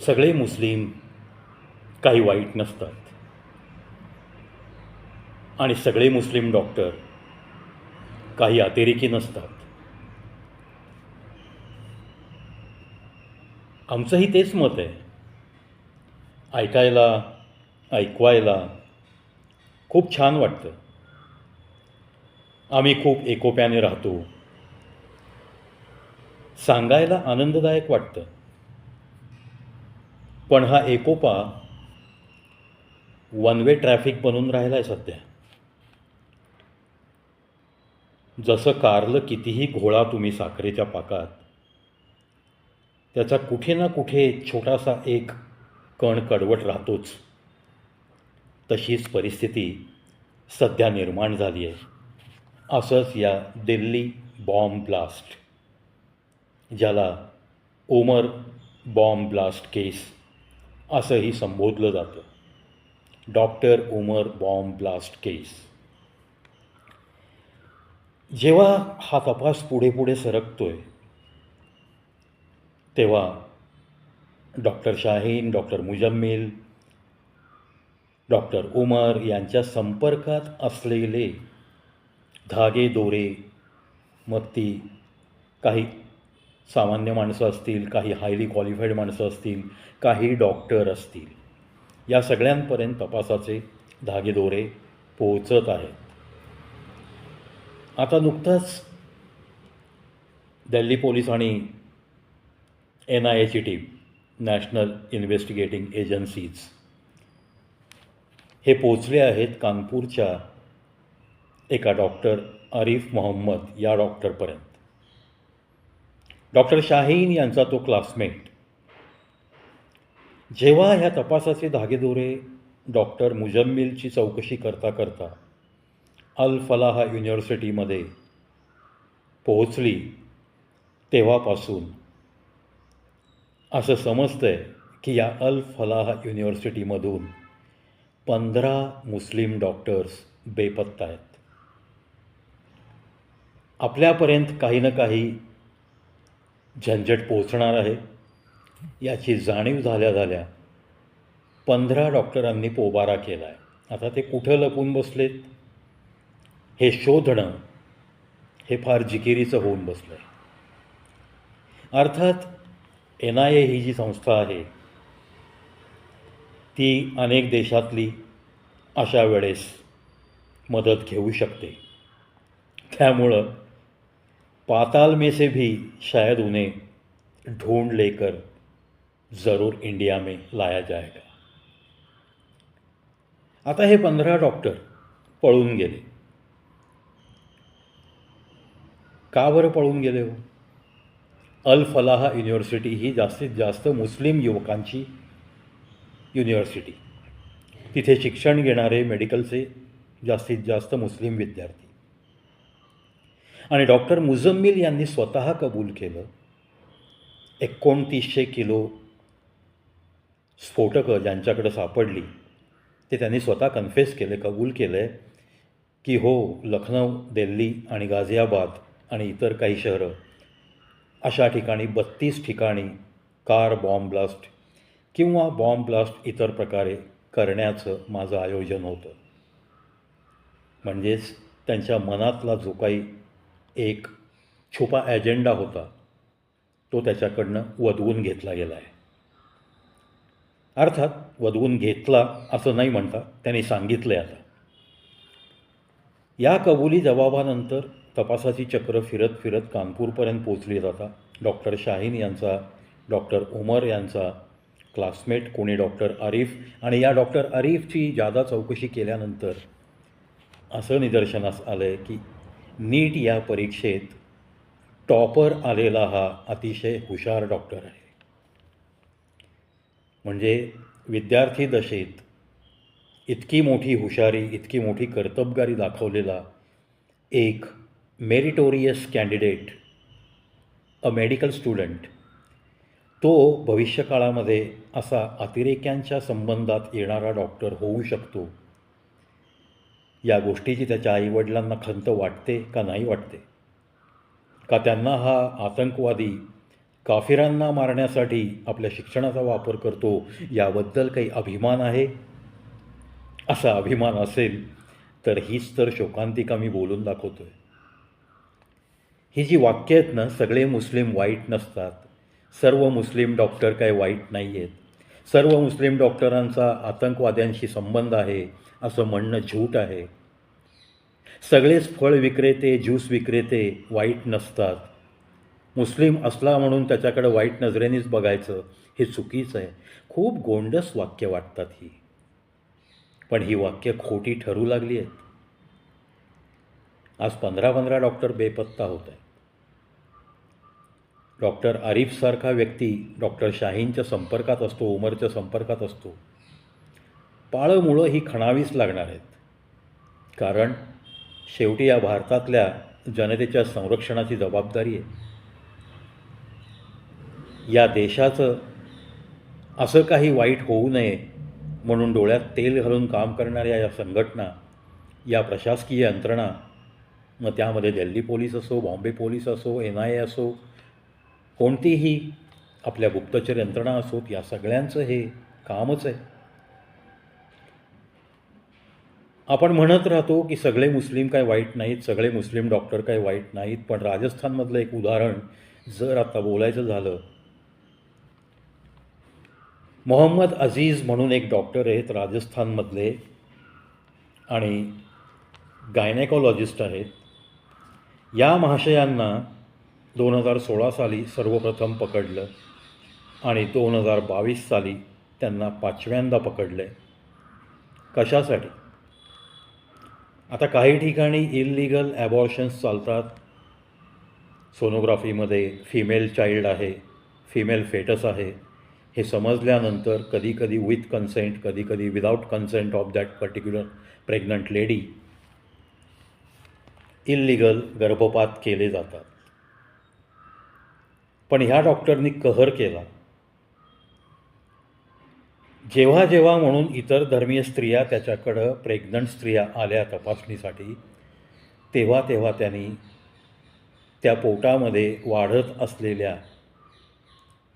सगळे मुस्लिम काही वाईट नसतात आणि सगळे मुस्लिम डॉक्टर काही अतिरेकी नसतात. आमचंही तेच मत आहे. ऐकायला, ऐकवायला खूप छान वाटतं. आम्ही खूप एकोप्याने राहतो. सांगायला आनंददायक वाटतं. पण हा एकोपा वन वे ट्रॅफिक बनून राहिला आहे सध्या. जसं कारलं कितीही घोळा तुम्ही साखरेच्या पाकात, त्याचा कुठे ना कुठे छोटासा एक कण कडवट राहतोच. तशीच परिस्थिती सध्या निर्माण झाली आहे. असंच या दिल्ली बॉम्ब ब्लास्ट, ज्याला उमर बॉम्ब ब्लास्ट केस असंही संबोधलं जातं. Doctor Umar bomb blast case. जेव्हा हा तपास पुढे पुढे सरकतोय तेव्हा doctor Shaheen, doctor Muzammil, doctor Umar यांच्या संपर्कात असलेले धागेदोरे, मग ती काही सामान्य माणसं असतील, काही हायली क्वालिफाईड माणसं असतील, काही डॉक्टर असतील, या सगळ्यांपर्यंत तपासाचे धागेदोरे पोहोचत आहेत. आता नुकताच दिल्ली पोलीस आणि NIAची टीम, नॅशनल इन्व्हेस्टिगेटिंग एजन्सीज, हे पोचले आहेत कानपूरच्या एका डॉक्टर आरिफ मोहम्मद या डॉक्टरपर्यंत. डॉक्टर शाहीन यांचा तो क्लासमेट जेव्हा ह्या तपासाचे धागेदोरे डॉक्टर मुजम्मिलची चौकशी करता करता अल फलाह युनिव्हर्सिटीमध्ये पोहोचली, तेव्हापासून असं समजतंय की या अल फलाह युनिव्हर्सिटीमधून 15 मुस्लिम डॉक्टर्स बेपत्ता आहेत. आपल्यापर्यंत काही ना काही झंझट पोहोचणार आहे याची जाणीव झाल्या झाल्या 15 डॉक्टरांनी पोबारा केला आहे. आता ते कुठं लपून बसलेत हे शोधणं हे फार जिकिरीचं होऊन बसलं आहे. अर्थात NIA ही जी संस्था आहे ती अनेक देशातली अशा वेळेस मदत घेऊ शकते. त्यामुळं पाताल में से भी शायद उन्हें ढूंढ लेकर ज़रूर इंडिया में लाया जाएगा. आता हे 15 डॉक्टर पळून गेले. का बरं पळून गेले हो? अल फलाह युनिव्हर्सिटी ही जास्तीत जास्त मुस्लिम युवकांची युनिव्हर्सिटी. तिथे शिक्षण घेणारे मेडिकलचे जास्तीत जास्त मुस्लिम विद्यार्थी. आणि डॉक्टर मुजम्मिल यांनी स्वतः कबूल केलं 2900 किलो स्फोटकं ज्यांच्याकडे सापडली ते त्यांनी स्वतः कन्फेस केले, कबूल केलं आहे की हो, लखनौ, दिल्ली आणि गाझियाबाद आणि इतर काही शहरं अशा ठिकाणी 32 ठिकाणी कार बॉम्ब ब्लास्ट किंवा बॉम्ब ब्लास्ट इतर प्रकारे करण्याचं माझं आयोजन होतं. म्हणजेच त्यांच्या मनातला जो काही एक छुपा ॲजेंडा होता तो त्याच्याकडनं वदवून घेतला गेला आहे. अर्थात वदवून घेतला असं नाही म्हणता, त्यांनी सांगितलं आहे. आता या कबुली जबाबानंतर तपासाची चक्र फिरत फिरत कानपूरपर्यंत पोचली जाता. डॉक्टर शाहीन यांचा, डॉक्टर उमर यांचा क्लासमेट कोणी डॉक्टर आरिफ, आणि या डॉक्टर आरिफची जादा चौकशी केल्यानंतर असं निदर्शनास आलं आहे की नीट या परीक्षेत टॉपर आलेला हा अतिशय हुशार डॉक्टर आहे. म्हणजे विद्यार्थी दशेत इतकी मोठी हुशारी, इतकी मोठी कर्तबगारी दाखवलेला एक meritorious candidate, a medical student, तो भविष्यकाळामध्ये असा अतिरेक्यांच्या संबंधात येणारा डॉक्टर होऊ शकतो, या गोष्टीची त्याच्या आईवडिलांना खंत वाटते का नाही वाटते? का त्यांना हा आतंकवादी काफिरांना मारण्यासाठी आपल्या शिक्षणाचा वापर करतो, याबद्दल काही अभिमान आहे? असा अभिमान असेल तर हीच तर शोकांतिका मी बोलून दाखवतो आहे. ही जी वाक्य आहेत ना, सगळे मुस्लिम वाईट नसतात, सर्व मुस्लिम डॉक्टर काही वाईट नाही आहेत, सर्व मुस्लिम डॉक्टरांचा आतंकवाद्यांशी संबंध आहे असं म्हणणं झूट आहे, सगळेच फळ विक्रेते ज्यूस विक्रेते वाईट नसतात, मुस्लिम असला म्हणून त्याच्याकडे वाईट नजरेनेच बघायचं हे चुकीचं आहे. खूप गोंडस वाक्य वाटतात ही, पण ही वाक्य खोटी ठरू लागली आहेत. आज 15-15 डॉक्टर बेपत्ता होत आहेत. डॉक्टर आरिफसारखा व्यक्ती डॉक्टर शाहीनच्या संपर्कात असतो, उमरच्या संपर्कात असतो. पाळंमुळं ही खणावीच लागणार आहेत, कारण शेवटी या भारतातल्या जनतेच्या संरक्षणाची जबाबदारी आहे. या देशाचं असं काही वाईट होऊ नये म्हणून डोळ्यात तेल घालून काम करणाऱ्या या संघटना, या प्रशासकीय यंत्रणा, मग त्यामध्ये दिल्ली पोलीस असो, बॉम्बे पोलीस असो, NIA असो, कोणतीही आपल्या गुप्तचर यंत्रणा असोत, या सगळ्यांचं हे कामच आहे. आपण म्हणत राहतो की सगळे मुस्लिम काय वाईट नाहीत, सगळे मुस्लिम डॉक्टर काय वाईट नाहीत, पण राजस्थानमधलं एक उदाहरण जर आता बोलायचं झालं, मोहम्मद अजीज म्हणून एक डॉक्टर आहेत राजस्थानमधले आणि गायनेकॉलॉजिस्ट आहेत. या महाशयांना 2016 साली सर्वप्रथम पकडलं आणि 2022 साली त्यांना 5व्यांदा पकडलं आहे. कशासाठी? आता काही ठिकाणी इल्लिगल ॲबॉर्शन्स चालतात, सोनोग्राफीमध्ये फिमेल चाइल्ड आहे, फिमेल फेटस आहे, हे समजल्यानंतर कधीकधी विथ कन्सेंट, कधीकधी without consent of that particular pregnant lady illegal गर्भपात केले जातात. पण ह्या डॉक्टरनी कहर केला. जेव्हा जेव्हा म्हणून इतर धर्मीय स्त्रिया त्याच्याकडं प्रेग्नंट स्त्रिया आल्या तपासणीसाठी, तेव्हा तेव्हा त्यांनी त्या पोटामध्ये वाढत असलेल्या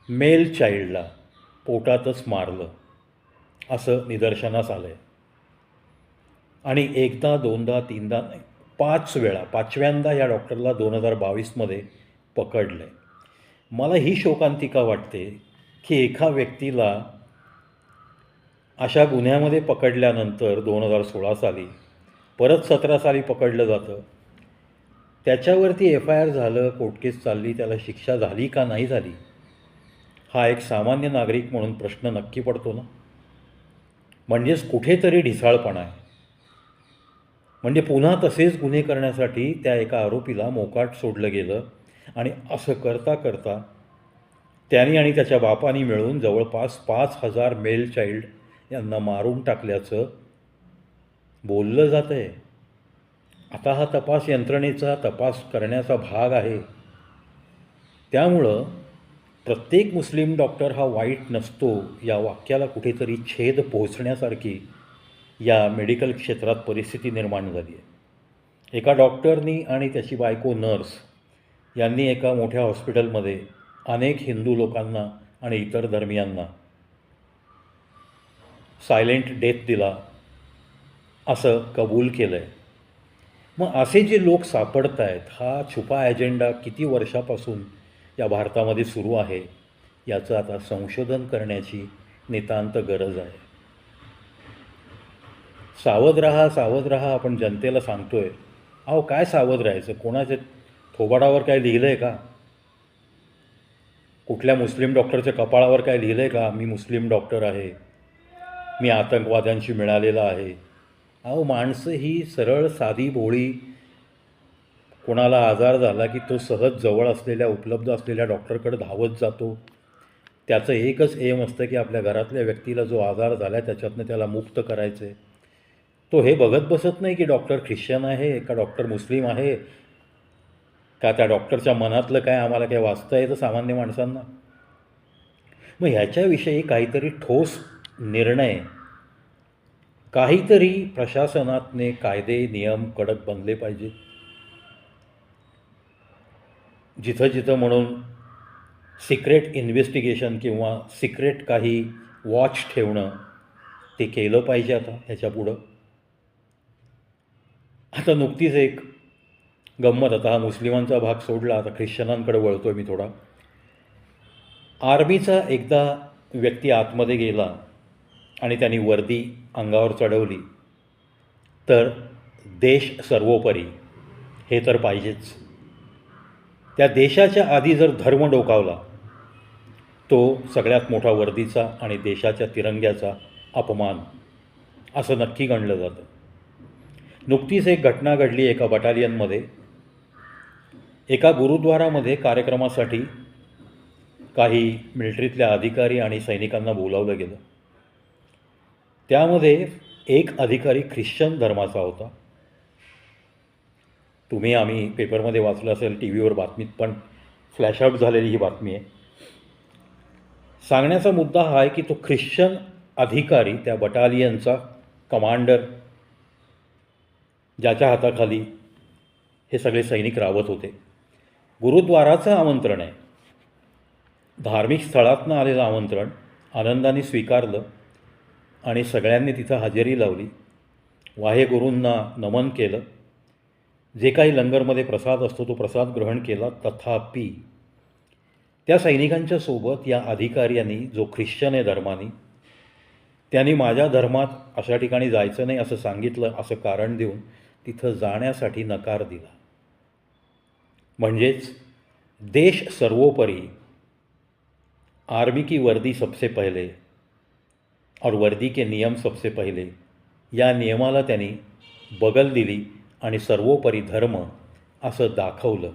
मेल चाइल्डला पोटातच मारलं असं निदर्शनास आलं आहे. आणि एकदा, दोनदा, तीनदा नाही, 5 वेळा, 5व्यांदा या डॉक्टरला 2022मध्ये पकडलं आहे. मला ही शोकांतिका वाटते की एका व्यक्तीला अशा गुन्ह्यामध्ये पकडल्यानंतर 2016 साली परत 17 साली पकडलं जातं, त्याच्यावरती FIR झालं, कोर्टकेस चालली, त्याला शिक्षा झाली का नाही झाली, हा एक सामान्य नागरिक म्हणून प्रश्न नक्की पडतो ना. म्हणजेच कुठेतरी ढिसाळपणा आहे. म्हणजे पुन्हा तसेच गुन्हे करण्यासाठी त्या एका आरोपीला मोकाट सोडलं गेलं आणि असं करता करता त्यांनी आणि त्याच्या बापानी मिळून जवळपास 5,000 मेल चाइल्ड यांना मारून टाकल्याचं बोललं जातं आहे. आता हा तपास यंत्रणेचा तपास करण्याचा भाग आहे. त्यामुळं प्रत्येक मुस्लिम डॉक्टर हा वाईट नसतो या वाक्याला कुठेतरी छेद पोहोचण्यासारखी या मेडिकल क्षेत्रात परिस्थिती निर्माण झाली आहे. एका डॉक्टरनी आणि त्याची बायको नर्स यांनी एका मोठ्या हॉस्पिटलमध्ये अनेक हिंदू लोकांना आणि इतर धर्मियांना सायलेंट डेथ दिला असं कबूल केलं आहे. मग असे जे लोक सापडत आहेत, हा छुपा एजेंडा किती वर्षापासून या भारतामध्ये सुरू आहे याचं आता संशोधन करण्याची नितांत गरज आहे. सावध राहा, सावध राहा आपण जनतेला सांगतो आहे. अहो काय सावध राहायचं? कोणाच्या थोबाडावर काय लिहिलं आहे का? कुठल्या मुस्लिम डॉक्टरच्या कपाळावर काय लिहिलं आहे का, मी मुस्लिम डॉक्टर आहे, मी आतंकवाद्यांशी मिळालेला आहे? अहो माणसं ही सरळ साधी भोळी, कोणाला आजार झाला की तो सहज जवळ असलेल्या उपलब्ध असलेल्या डॉक्टरकडे धावत जातो. त्याचं एकच एम असतं की आपल्या घरातल्या व्यक्तीला जो आजार झाला आहे त्याच्यातनं त्याला मुक्त करायचं आहे. तो हे बघत बसत नाही की डॉक्टर ख्रिश्चन आहे का डॉक्टर मुस्लिम आहे का, त्या डॉक्टरच्या मनातलं काय आम्हाला काय वाचता येतं सामान्य माणसांना. मग ह्याच्याविषयी काहीतरी ठोस निर्णय, काहीतरी प्रशासनातने कायदे नियम कडक बनले पाहिजेत. जिथं जिथं म्हणून सिक्रेट इन्व्हेस्टिगेशन किंवा सिक्रेट काही वॉच ठेवणं ते केलं पाहिजे आता ह्याच्यापुढं. आता नुकतीच एक गंमत, आता हा मुस्लिमांचा भाग सोडला, आता ख्रिश्चनांकडे वळतो आहे मी थोडा. आर्मीचा एकदा व्यक्ती आतमध्ये गेला आणि त्यांनी वर्दी अंगावर चढवली तर देश सर्वोपरी हे तर पाहिजेच. त्या देशाच्या आधी जर धर्म डोकावला तो सगळ्यात मोठा वर्दीचा आणि देशाच्या तिरंग्याचा अपमान असं नक्की गणलं जातं. नुकतीच एक घटना घडली एका बटालियनमध्ये. एका गुरुद्वारामध्ये कार्यक्रमासाठी काही मिलिटरीतल्या अधिकारी आणि सैनिकांना बोलावलं गेलं. त्यामध्ये एक अधिकारी ख्रिश्चन धर्माचा होता. तुम्ही आम्ही पेपरमध्ये वाचलं असेल, टी व्हीवर बातमीत पण फ्लॅशआउट झालेली ही बातमी आहे. सांगण्याचा मुद्दा हा आहे की तो ख्रिश्चन अधिकारी त्या बटालियनचा कमांडर, ज्याच्या हाताखाली हे सगळे सैनिक रावत होते. गुरुद्वाराचं आमंत्रण आहे, धार्मिक स्थळातनं आलेलं आमंत्रण आनंदाने स्वीकारलं आणि सगळ्यांनी तिथं हजेरी लावली, वाहेगुरूंना नमन केलं, जे काही लंगरमध्ये प्रसाद असतो तो प्रसाद ग्रहण केला. तथापि त्या सैनिकांच्या सोबत या अधिकाऱ्यांनी, जो ख्रिश्चन आहे धर्माने, त्यांनी माझ्या धर्मात अशा ठिकाणी जायचं नाही असं सांगितलं, असं कारण देऊन तिथं जाण्यासाठी नकार दिला. म्हणजेच देश सर्वोपरी, आर्मी की वर्दी सबसे पहले और वर्दी के नियम सबसे पहले, या नियमाला त्यांनी बगल दिली आणि सर्वोपरी धर्म असं दाखवलं.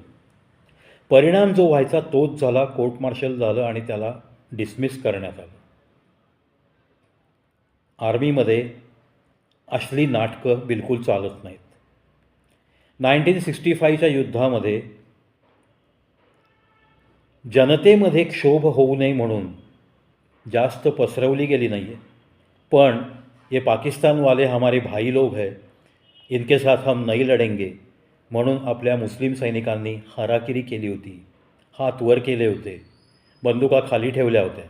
परिणाम जो व्हायचा तोच झाला. कोर्ट मार्शल झालं आणि त्याला डिसमिस करण्यात आलं. आर्मीमध्ये असली नाटकं बिलकुल चालत नाहीत. 1965च्या युद्धामध्ये जनतेमध्ये क्षोभ होऊ नये म्हणून जास्त पसरवली गेली नाही आहे, पण ये पाकिस्तान वाले हमारे भाई लोग हैं, इनके साथ हम नहीं लढेंगे म्हणून आपल्या मुस्लिम सैनिकांनी हाराकिरी केली होती, हात वर केले होते, बंदुका खाली ठेवल्या होत्या.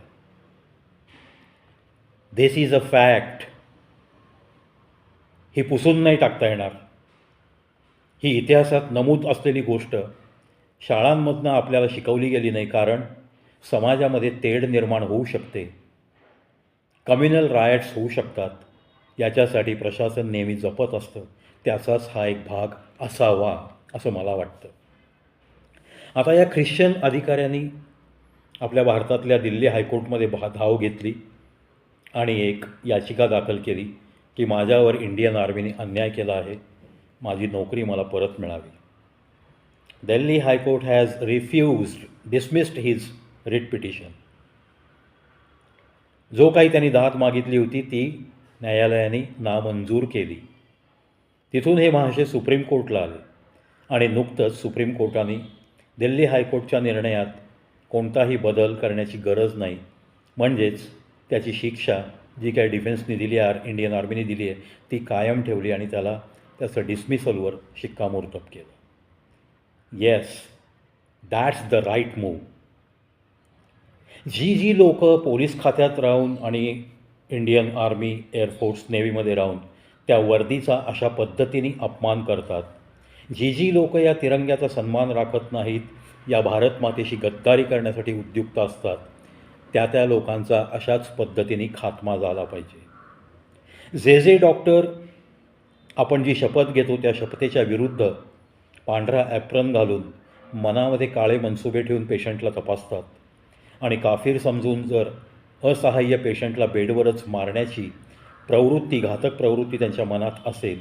दिस इज अ फॅक्ट. ही पुसून नाही टाकता येणार. ही इतिहासात नमूद असलेली गोष्ट शाळांमधनं आपल्याला शिकवली गेली नाही, कारण समाजामध्ये तेढ निर्माण होऊ शकते, कम्युनल रायट्स होऊ शकतात. याच्यासाठी प्रशासन नेहमी जपत असतं. त्याचाच हा एक भाग असावा असं मला वाटतं. आता या ख्रिश्चन अधिकाऱ्यांनी आपल्या भारतातल्या दिल्ली हायकोर्टमध्ये धाव घेतली आणि एक याचिका दाखल केली की माझ्यावर इंडियन आर्मीने अन्याय केला आहे, माझी नोकरी मला परत मिळावी. Delhi high court has dismissed his writ petition. जो काही त्यांनी दाद मागितली होती ती न्यायालयाने नामंजूर केली. तिथून हे महाशय सुप्रीम कोर्टला आले आणि नुकतंच सुप्रीम कोर्टाने दिल्ली हायकोर्टच्या निर्णयात कोणताही बदल करण्याची गरज नाही, म्हणजेच त्याची शिक्षा जी काही डिफेन्सने दिली आहे, इंडियन आर्मीने दिली आहे, ती कायम ठेवली आणि त्याचं डिसमिसलवर शिक्कामोर्तब केलं. Yes, that's the right move. जी लोक पोलीस खात्यात राहून आणि इंडियन आर्मी, एअरफोर्स, नेव्हीमध्ये राहून त्या वर्दीचा अशा पद्धतीने अपमान करतात, जी लोक या तिरंग्याचा सन्मान राखत नाहीत, या भारत मातेशी गद्दारी करण्यासाठी उद्युक्त असतात, त्या लोकांचा अशाच पद्धतीने खात्मा झाला पाहिजे. जे डॉक्टर आपण जी शपथ घेतो त्या शपथेच्या विरुद्ध पांढरा ॲप्रन घालून मनामध्ये काळे मनसुबे ठेवून पेशंटला तपासतात आणि काफीर समजून जर असहाय्य पेशंटला बेडवरच मारण्याची प्रवृत्ती, घातक प्रवृत्ती त्यांच्या मनात असेल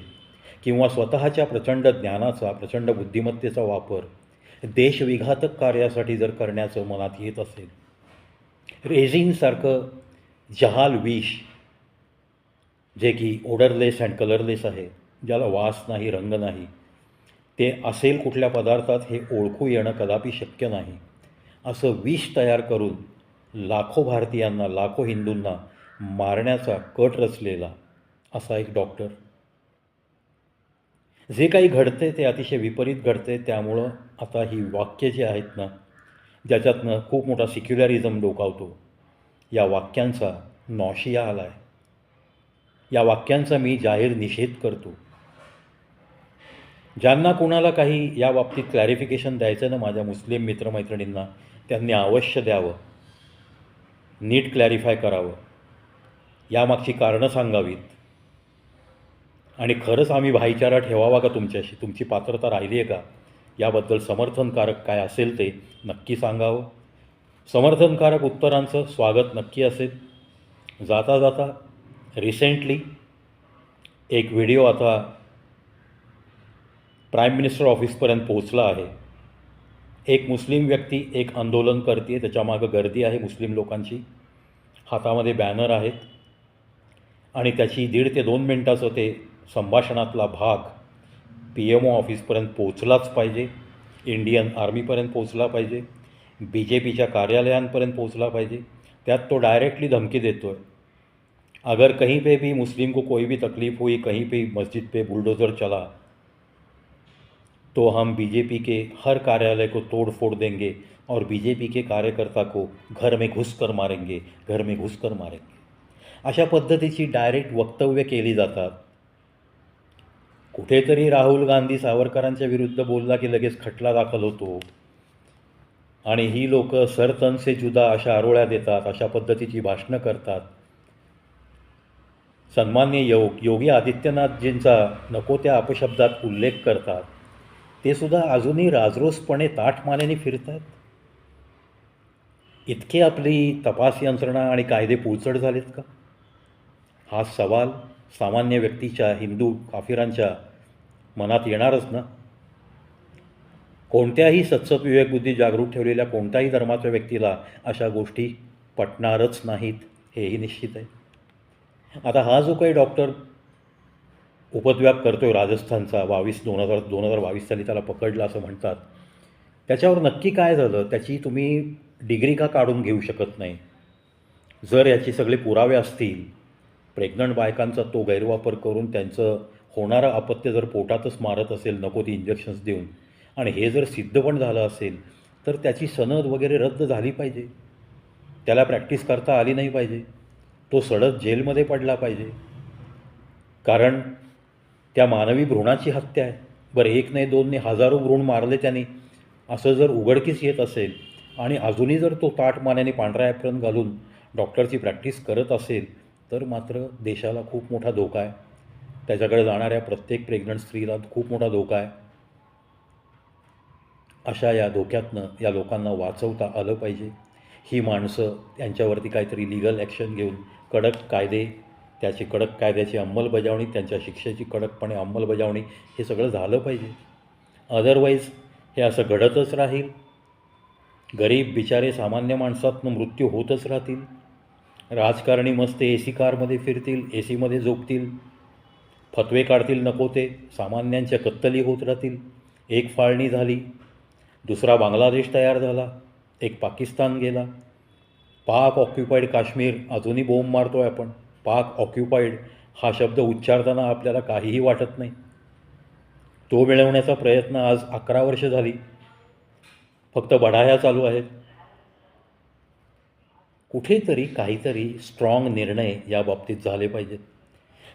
किंवा स्वतःच्या प्रचंड ज्ञानाचा, प्रचंड बुद्धिमत्तेचा वापर देशविघातक कार्यासाठी जर करण्याचं मनात येत असेल, रेझिनसारखं जहाल विष जे की ओडरलेस अँड कलरलेस आहे, ज्याला वास नाही, रंग नाही, ते असेल कुठल्या पदार्थात हे ओळखू येणं कदापि शक्य नाही, असं विष तयार करून लाखो भारतीयांना, लाखो हिंदूंना मारण्याचा कट रचलेला असा एक डॉक्टर. जे काही घडते ते अतिशय विपरीत घडते. त्यामुळं आता ही वाक्य जी आहेत ना, ज्याच्यातनं खूप मोठा सिक्युलरिझम डोकावतो, या वाक्यांचा नॉशिया आला आहे. या वाक्यांचा मी जाहीर निषेध करतो. ज्यांना कोणाला काही या बाबतीत क्लॅरिफिकेशन द्यायचं ना माझ्या मुस्लिम मित्रमैत्रिणींना, त्यांनी अवश्य द्यावं, नीट क्लॅरिफाय करावं, यामागची कारणं सांगावीत. आणि खरंच आम्ही भाईचारा ठेवावा का तुमच्याशी, तुमची पात्रता राहिली आहे का, याबद्दल समर्थनकारक काय असेल ते नक्की सांगावं. समर्थनकारक उत्तरांचं स्वागत नक्की असेल. जाता जाता रिसेंटली एक व्हिडिओ आता प्राईम मिनिस्टर ऑफिसपर्यंत पोहोचला आहे. एक मुस्लिम व्यक्ती एक आंदोलन करते, त्याच्यामागं गर्दी आहे मुस्लिम लोकांची, हातामध्ये बॅनर आहेत आणि त्याची 1.5 ते 2 मिनटाचं ते संभाषणातला भाग PMO ऑफिसपर्यंत पोचलाच पाहिजे, इंडियन आर्मीपर्यंत पोचला पाहिजे, BJPच्या कार्यालयांपर्यंत पोचला पाहिजे. त्यात तो डायरेक्टली धमकी देतो है, अगर कहीं पे भी मुस्लिम को कोई भी तकलीफ़ हुई, कहीं पे मस्जिद पे बुलडोज़र चला, तो हम BJP के हर कार्यालय को तोड़ फोड़ देंगे और BJP के कार्यकर्ता को घर में घुस कर मारेंगे, घर में घुस कर मारेंगे. अशा पद्धतीची डायरेक्ट वक्तव्य केली जातात. कुठेतरी राहुल गांधी सावरकरांच्या विरुद्ध बोलला की लगेच खटला दाखल होतो आणि ही लोक सरतन से जुदा अशा आरोळ्या देतात, अशा पद्धतीची भाषणं करतात. सन्माननीय योगी आदित्यनाथजींचा नको त्या अपशब्दात उल्लेख करतात. ते सुद्धा अजूनही राजरोसपणे ताठमानेने फिरतात. इतके आपली तपास यंत्रणा आणि कायदे पुळचड झालेत का, हा सवाल सामान्य व्यक्तीच्या, हिंदू काफिरांच्या मनात येणारच ना. कोणत्याही सत्सत विवेकबुद्धी जागरूक ठेवलेल्या कोणत्याही धर्माच्या व्यक्तीला अशा गोष्टी पटणारच नाहीत, हेही निश्चित आहे. आता हा जो काही डॉक्टर उपद्व्याप करतो आहे राजस्थानचा, 2022 साली त्याला पकडला असं म्हणतात, त्याच्यावर नक्की काय झालं, त्याची तुम्ही डिग्री का काढून घेऊ शकत नाही. जर याची सगळे पुरावे असतील, प्रेग्नंट बायकांचा तो गैरवापर करून त्यांचं होणारं अपत्य जर पोटातच मारत असेल नको ती इंजेक्शन्स देऊन, आणि हे जर सिद्ध पण झालं असेल, तर त्याची सनद वगैरे रद्द झाली पाहिजे, त्याला प्रॅक्टिस करता आली नाही पाहिजे, तो सडत जेलमध्ये पडला पाहिजे. कारण त्या मानवी भ्रूणाची हत्या आहे. बरं, 1 नाही 2 नाही, हजारो भ्रूण मारले त्यांनी, असं जर उघडकीस येत असेल आणि अजूनही जर तो ताठमानेने पांढरा ॲप्रन घालून डॉक्टरची प्रॅक्टिस करत असेल, तर मात्र देशाला खूप मोठा धोका आहे. त्याच्याकडे जाणाऱ्या प्रत्येक प्रेग्नंट स्त्रीला खूप मोठा धोका आहे. अशा या धोक्यातनं या लोकांना वाचवता आलं पाहिजे. ही माणसं त्यांच्यावरती काहीतरी लिगल ॲक्शन घेऊन कडक कायदे, त्याची कडक कायद्याची अंमलबजावणी, त्यांच्या शिक्षेची कडकपणे अंमलबजावणी, हे सगळं झालं पाहिजे. अदरवाईज हे असं घडतच राहील. गरीब बिचारे सामान्य माणसातनं मृत्यू होतच राहतील. राजकारणी मस्त AC कारमध्ये फिरतील, ACमध्ये झोपतील, फतवे काढतील नको ते, सामान्यांच्या कत्तली होत राहतील. एक फाळणी झाली, दुसरा बांगलादेश तयार झाला, एक पाकिस्तान गेला. पाक ऑक्युपाईड काश्मीर, अजूनही बोंब मारतो आहे आपण. पाक ऑक्युपाईड हा शब्द उच्चारताना आपल्याला काहीही वाटत नाही. तो मिळवण्याचा प्रयत्न आज 11 वर्ष झाली, फक्त बढाया चालू आहेत. कुठेतरी काहीतरी स्ट्रॉंग निर्णय या बाबतीत झाले पाहिजेत.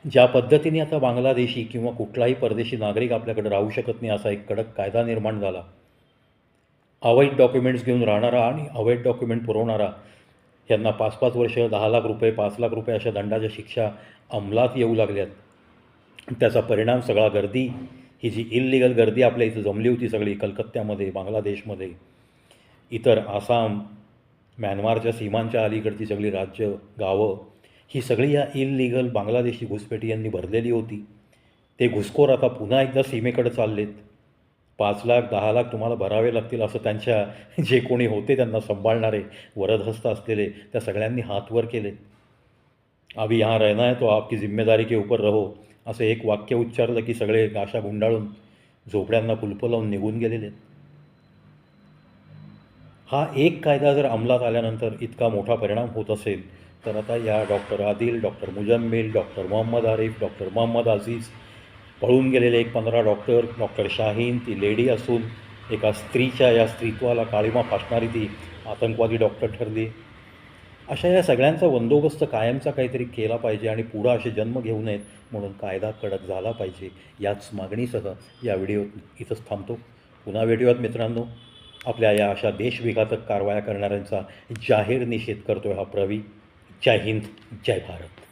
ज्या पद्धतीने आता बांगलादेशी किंवा कुठलाही परदेशी नागरिक आपल्याकडे राहू शकत नाही असा एक कडक कायदा निर्माण झाला. अवैध डॉक्युमेंट्स घेऊन राहणारा आणि अवैध डॉक्युमेंट पुरवणारा यांना 5-5 वर्ष, 10 लाख रुपये, 5 लाख रुपये अशा दंडाच्या शिक्षा अंमलात येऊ लागल्यात. त्याचा परिणाम सगळा गर्दी, ही जी इल्लिगल गर्दी आपल्या इथं जमली होती सगळी कलकत्त्यामध्ये, बांगलादेशमध्ये, इतर आसाम, म्यानमारच्या सीमांच्या अलीकडची सगळी राज्य, गावं, ही सगळी या इल्लिगल बांगलादेशी घुसपेटी भरलेली होती. ते घुसखोर आता पुन्हा एकदा सीमेकडे चाललेत. 5 लाख 10 लाख तुम्हाला भरावे लागतील असं त्यांच्या जे कोणी होते त्यांना सांभाळणारे वरदहस्त असलेले त्या सगळ्यांनी हात वर केले. अभी यहाँ रहना है तो आपकी जिम्मेदारी के ऊपर रहो, असं एक वाक्य उच्चारलं की सगळे गाशा गुंडाळून झोपड्यांना कुलपं लावून निघून गेलेले. हा एक कायदा जर अंमलात आल्यानंतर इतका मोठा परिणाम होत असेल, तर आता या doctor Adil, doctor Muzammil, doctor Mohammad Arif, doctor Mohammad Aziz, पळून गेलेले एक 15 डॉक्टर, डॉक्टर शाहीन, ती लेडी असून एका स्त्रीच्या या स्त्रीत्वाला काळिमा फासणारी ती आतंकवादी डॉक्टर ठरली. अशा या सगळ्यांचा बंदोबस्त कायमचा काहीतरी केला पाहिजे आणि पुढं असे जन्म घेऊ नयेत म्हणून कायदा कडक झाला पाहिजे. याच मागणीसह या व्हिडिओ इथंच थांबतो. पुन्हा भेटूयात मित्रांनो. आपल्या या अशा देशविघातक कारवाया करणाऱ्यांचा जाहीर निषेध करतोय हा प्रवी. जय हिंद, जय भारत.